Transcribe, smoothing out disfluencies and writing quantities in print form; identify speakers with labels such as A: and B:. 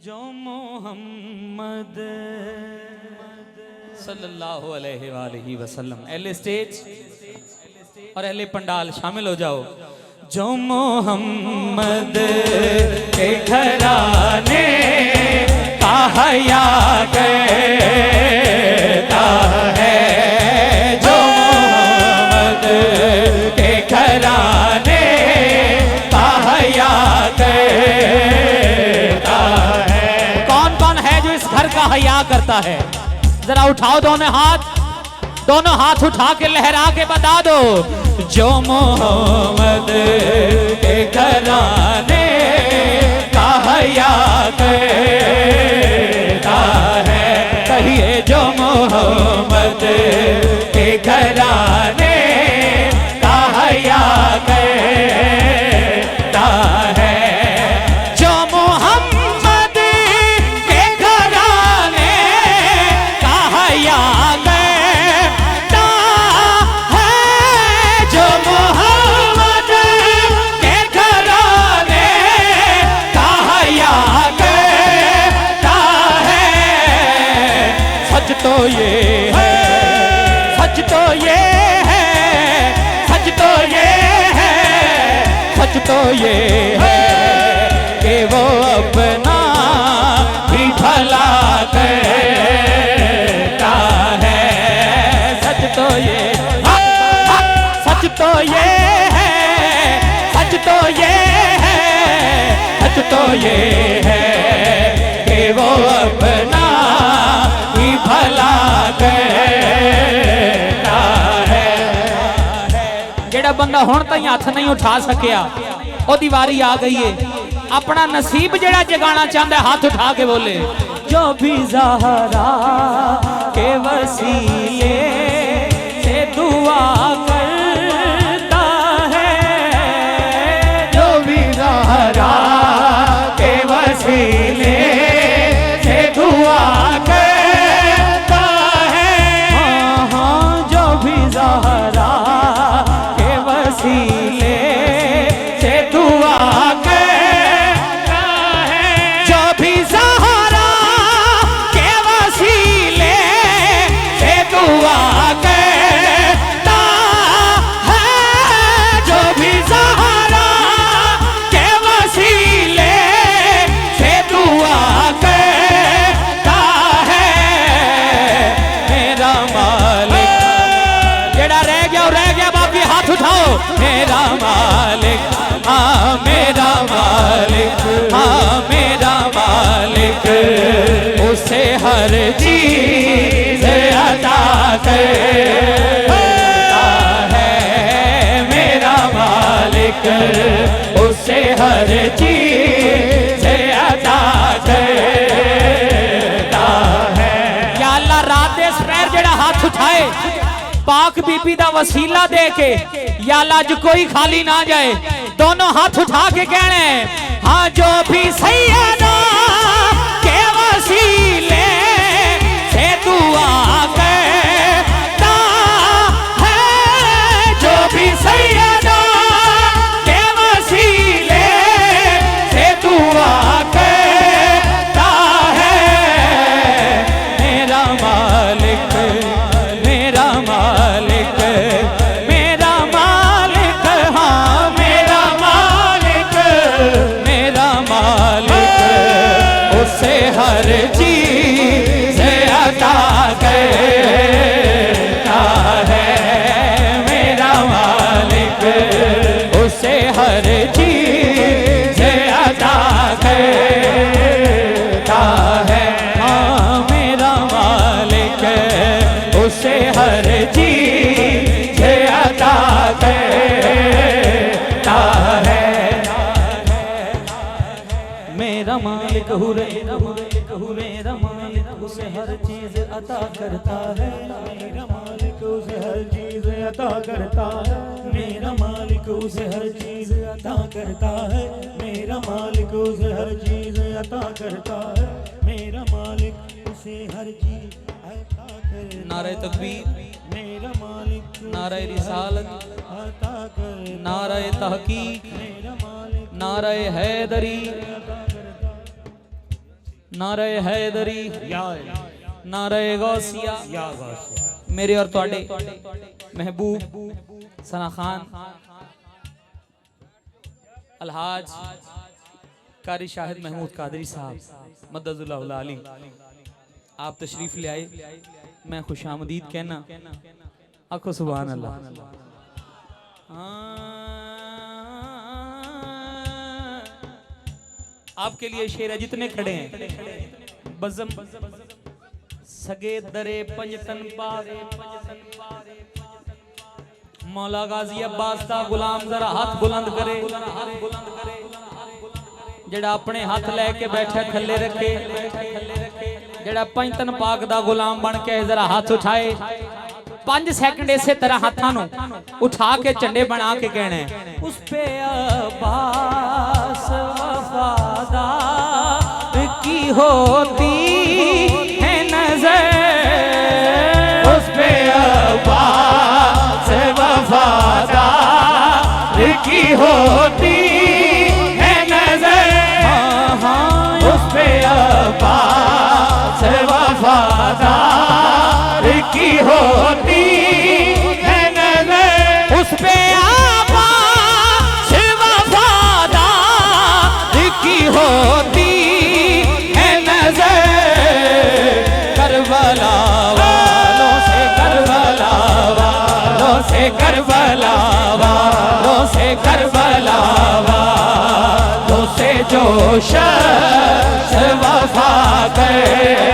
A: जो मोहम्मद सल्लल्लाहु अलैहि वसल्लम। अहले स्टेज और अहले पंडाल शामिल हो जाओ। जो मोहम्मद के घराने का हया कहता है, जो मोहम्मद के घराने का हया कहता है। कौन कौन है जो इस घर का हया करता है? जरा उठाओ दोनों हाथ उठा के लहरा के बता दो। जो मोहम्मद के घराने का हया करता है, कहिए जो मोहम्मद के घराने का हया करता है। जो मोहम्मद के घराने का हया तो ये है, सच तो ये है, सच तो ये है, सच तो ये है कि वो अपना भी भला करता है। सच तो ये, सच तो ये है, सच तो ये है, सच तो ये है कि वो अपना भला करता है। जेड़ा बंदा हुण ताईं हथ नहीं उठा सकिया, ओदी वारी आ गई है। अपना नसीब जेड़ा जगाना चाहता है हाथ उठा के बोले। जो भी ज़हरा के वसीले से दुआ करता है, जो भी ज़हरा के वसीले से दुआ से दुआ करता है, जो भी ज़हरा के वसीले से दुआ करता है, जो भी ज़हरा के वसीले से दुआ करता है। मेरा मालिक जेड़ा रह गया बाकी हाथ उठाओ। मेरा मालिक, हाँ मेरा मालिक, हाँ मेरा मालिक, उसे हर चीज़ अता करता है। मेरा मालिक उसे हर चीज़ अता करता है। या अल्लाह रात दे पैर जेड़ा हाथ उठाए पाक बीबी दा वसीला दे के, या अल्लाह अज कोई खाली ना जाए। दोनों हाथ उठा के कहने, हाँ जो भी सैयदा के वसीले से दुआ करता है, जो भी सैयदा के वसीले से दुआ करता है। मेरा मालिक, मेरा मालिक, मेरा मालिक, हाँ मेरा मालिक, मेरा मालिक, उसे हर चीज़ अता करता है। मेरा मालिक उसे हर चीज़ अता करता है। हाँ मेरा मालिक उसे हर चीज़ अता करता है। मेरा मालिक हुरे, मेरा मालिक उसे हर चीज़ अता करता है। मेरा मालिक उसे हर चीज़ अता करता है। मेरा मालिक उसे हर चीज़ अता करता है। मेरा मालिक उसे हर चीज़ अता करता है। मेरा मालिक उसे हर चीज़ अता करता है। नारे तकबीर, मेरा मालिक नारे रिसालत, नारे तहकीक, नारे हैदरी। नारे हैदरी नारे गौसिया। मेरे और तुहाडे महबूब सना खान अलहाज कारी शाहिद महमूद कादरी साहब मददुल्लाह अली, आप तशरीफ ले आए, मैं खुशामदीद कहना। आखो सुभान अल्लाह। आपके लिए शेर है, जितने खड़े हैं। बज़म सगे दरे पंजतन पारे, मौला गाजी अब्बास दा गुलाम जरा हाथ बुलंद करे। जेड़ा अपने हाथ लेके बैठा थल्ले रखे, जेड़ा पंजतन पाक दा गुलाम बन के जरा हाथ उठाए। 5 सेकंड इसे तरह हाथों नु उठा के झंडे बना के कहना है, उस पे अब्बास वफादार की होती है नजर, उस पे अब्बास वफादार की होती है नजर। उस पे अब्बास वफादार की होती है नजर, उस पे आबाद वफादार की होती है नजर। करबला वालों से, करबला वालों से, करबला वालों से, करबला वालों से जो शख्स वफा करे